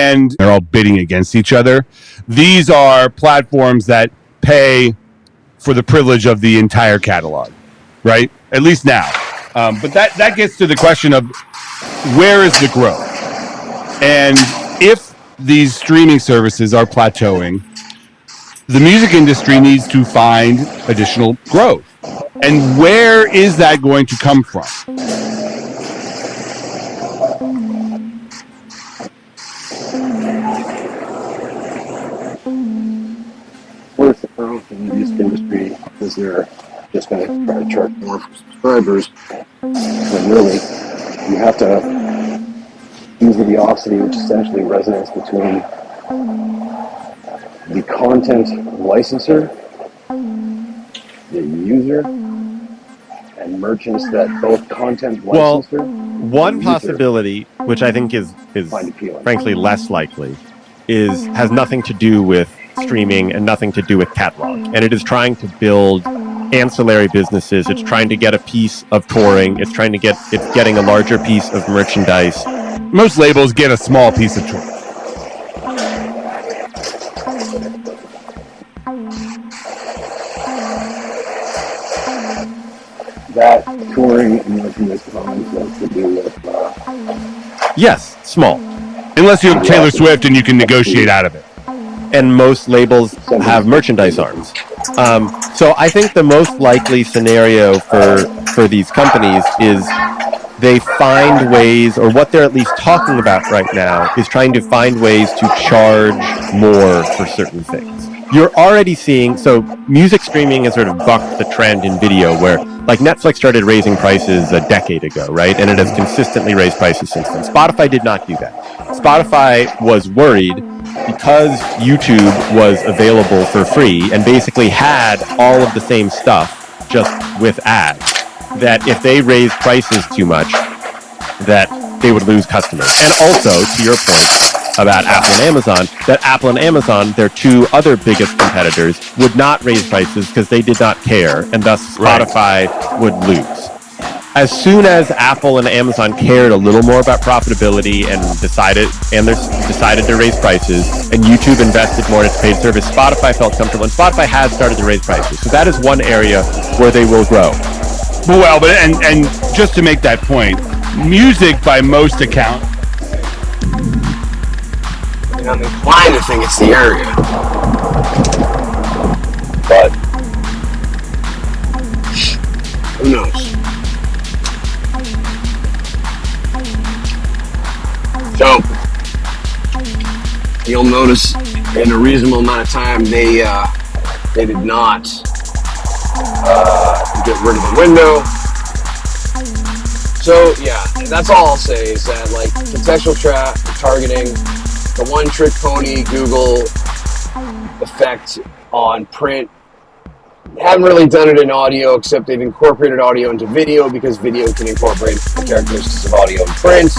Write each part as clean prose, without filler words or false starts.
and they're all bidding against each other. These are platforms that pay for the privilege of the entire catalog, right? At least now. But that gets to the question of where is the growth? And if these streaming services are plateauing, the music industry needs to find additional growth. And where is that going to come from? Where's the growth in the music industry? Because they're just going to try to charge more for subscribers. When really, you have to use the velocity, which essentially resonates between the content licensor, the user, and merchants that both content licensor. One possibility, which I think is frankly less likely, has nothing to do with streaming and nothing to do with catalog. And it is trying to build ancillary businesses. It's trying to get a piece of touring. It's getting a larger piece of merchandise. Most labels get a small piece of touring. That touring merchandise has to do with yes, small. Unless you're Taylor Swift and you can negotiate out of it. And most labels have merchandise arms. So I think the most likely scenario for these companies is they find ways, or what they're at least talking about right now, is trying to find ways to charge more for certain things. You're already seeing, so music streaming has sort of bucked the trend in video where, like, Netflix started raising prices a decade ago, right? And it has consistently raised prices since then. Spotify did not do that. Spotify was worried because YouTube was available for free and basically had all of the same stuff just with ads, that if they raised prices too much, that they would lose customers. And also, to your point about Apple and Amazon, that Apple and Amazon, their two other biggest competitors, would not raise prices because they did not care, and thus Spotify would lose. As soon as Apple and Amazon cared a little more about profitability and decided to raise prices, and YouTube invested more in its paid service, Spotify felt comfortable, and Spotify has started to raise prices. So that is one area where they will grow. Well, but and just to make that point, music by most accounts. I'm inclined to think it's the area, but who knows? So you'll notice in a reasonable amount of time they did not get rid of the window. So yeah, that's all I'll say is that, like, contextual targeting, the one-trick pony Google effect on print, haven't really done it in audio, except they've incorporated audio into video because video can incorporate the characteristics of audio and print.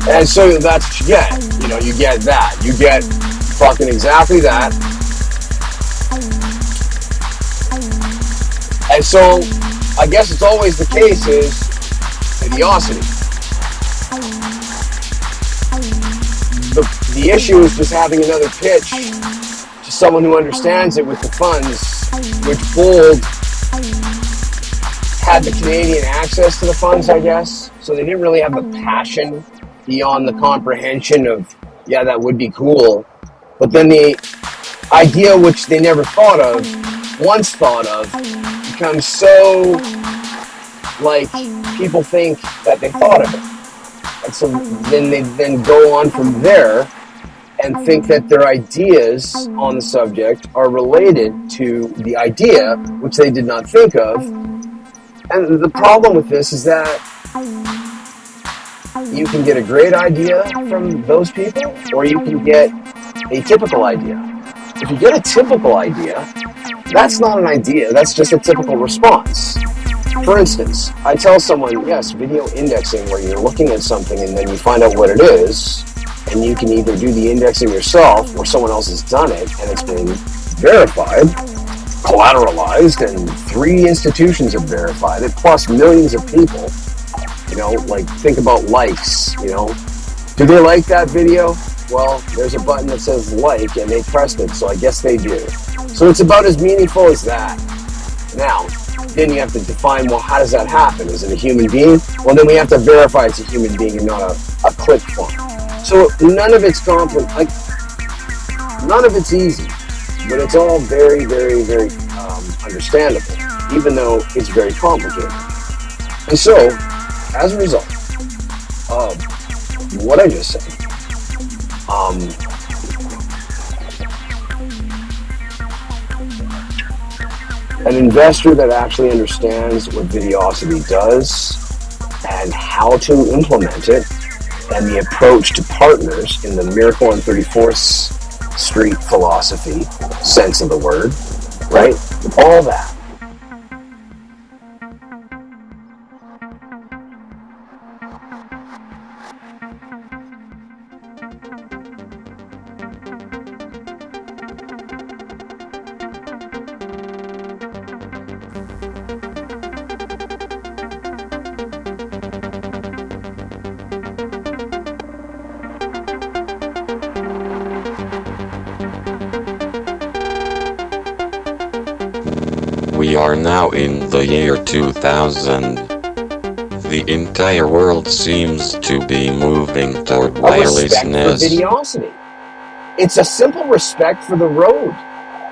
And so that's what you get. You know, you get that. You get fucking exactly that. And so I guess it's always the case is idiocity. The issue is just having another pitch to someone who understands it with the funds, which Bold had the Canadian access to the funds, I guess. So they didn't really have the passion beyond the comprehension of, yeah, that would be cool. But then the idea, which they never thought of, once thought of, becomes so, like, people think that they thought of it. And so then they then go on from there and think that their ideas on the subject are related to the idea, which they did not think of. And the problem with this is that you can get a great idea from those people, or you can get a typical idea. If you get a typical idea, that's not an idea, that's just a typical response. For instance, I tell someone, yes, video indexing, where you're looking at something and then you find out what it is, and you can either do the indexing yourself or someone else has done it and it's been verified, collateralized, and 3 institutions have verified it, plus millions of people. You know, like, think about likes, you know. Do they like that video? Well, there's a button that says like, and they pressed it, so I guess they do. So it's about as meaningful as that. Now, then you have to define, well, how does that happen? Is it a human being? Well, then we have to verify it's a human being and not a click farm. So none of it's complicated. Like, none of it's easy, but it's all very, very, very understandable, even though it's very complicated. And so, as a result of what I just said, an investor that actually understands what Videosity does and how to implement it, and the approach to partners in the Miracle on 34th Street philosophy, sense of the word, right? All that. We are now in the year 2000. The entire world seems to be moving toward A respect for wirelessness. Videosity. It's a simple respect for the road.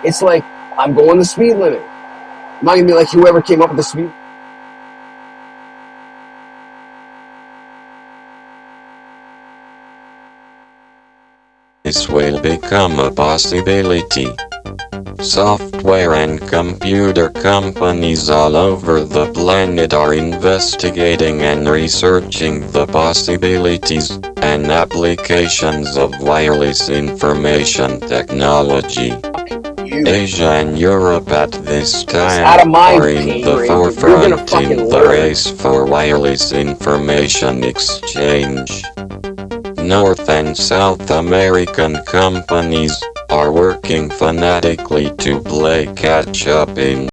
It's like, I'm going the speed limit. I'm not gonna be like whoever came up with the speed. This will become a possibility. Software and computer companies all over the planet are investigating and researching the possibilities and applications of wireless information technology. Asia and Europe at this out of time my are in pay the grade, but you're gonna forefront fucking in the learn. race for wireless information exchange. North and South American companies are working fanatically to play catch up in